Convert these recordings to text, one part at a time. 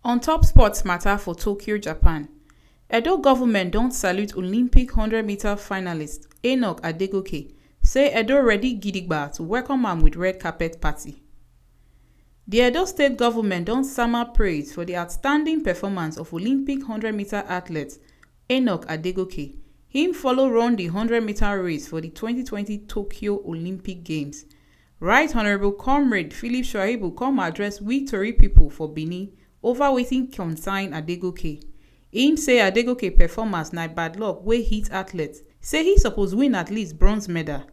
On top sports matter for Tokyo, Japan, Edo government don't salute Olympic 100-meter finalist Enoch Adegoke, say Edo ready gidigba to welcome am with red carpet party. The Edo state government don't summer praise for the outstanding performance of Olympic 100-meter athlete Enoch Adegoke. Him follow run the 100-meter race for the 2020 Tokyo Olympic Games. Right Honorable Comrade Philip Shuaibu come address we Tori people for Benin over wetin concern Adegoke. Him say Adegoke performance na bad luck wey hit athletes. Say he suppose win at least bronze medal.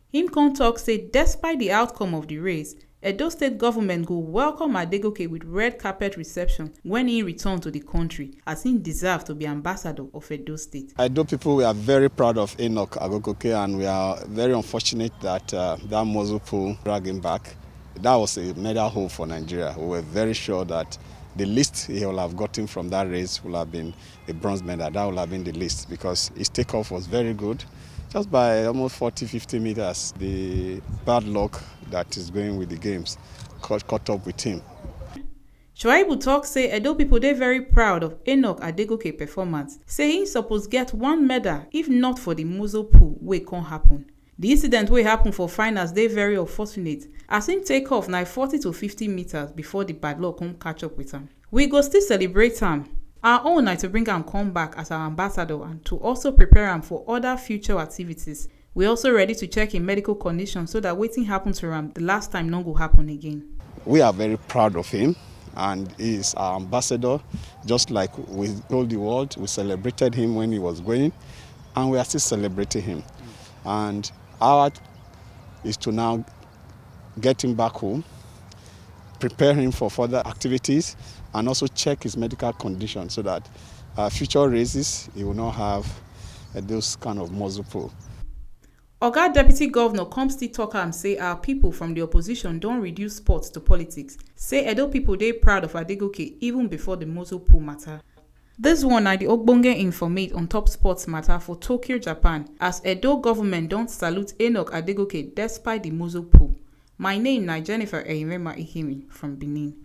Him come talk say despite the outcome of the race, Edo state government go welcome Adegoke with red carpet reception when he return to the country, as he deserve to be ambassador of Edo state. Edo people, we are very proud of Enoch Adegoke, and we are very unfortunate that that muzzle pull dragged him back. That was a medal hole for Nigeria. We were very sure that the least he will have gotten from that race will have been a bronze medal. That will have been the least because his takeoff was very good. Just by almost 40-50 meters, the bad luck that is going with the games caught up with him. Shuaibu talk say Edo people they very proud of Enoch Adegoke performance. Say he suppose get one medal if not for the muzzle pull wey can't happen. The incident wey happen for finals they very unfortunate as him take off na 40-50 meters before the bad luck come catch up with him. We go still celebrate him. Our own na to bring him come back as our ambassador and to also prepare him for other future activities. We also ready to check in medical condition so that wetin happen to him the last time no go happen again. We are very proud of him and he is our ambassador. Just like we told the world, we celebrated him when he was going and we are still celebrating him. And our is to now get him back home, prepare him for further activities, and also check his medical condition so that future races he will not have those kind of muzzle pull. Oga Deputy Governor come still talk and say our people from the opposition don't reduce sports to politics. Say Edo people they proud of Adegoke even before the muzzle pull matter. This one are the ogbonge informate on top sports matter for Tokyo, Japan, as Edo government don't salute Enoch Adegoke despite the muzzle pull. My name is Jennifer Ihimi from Benin.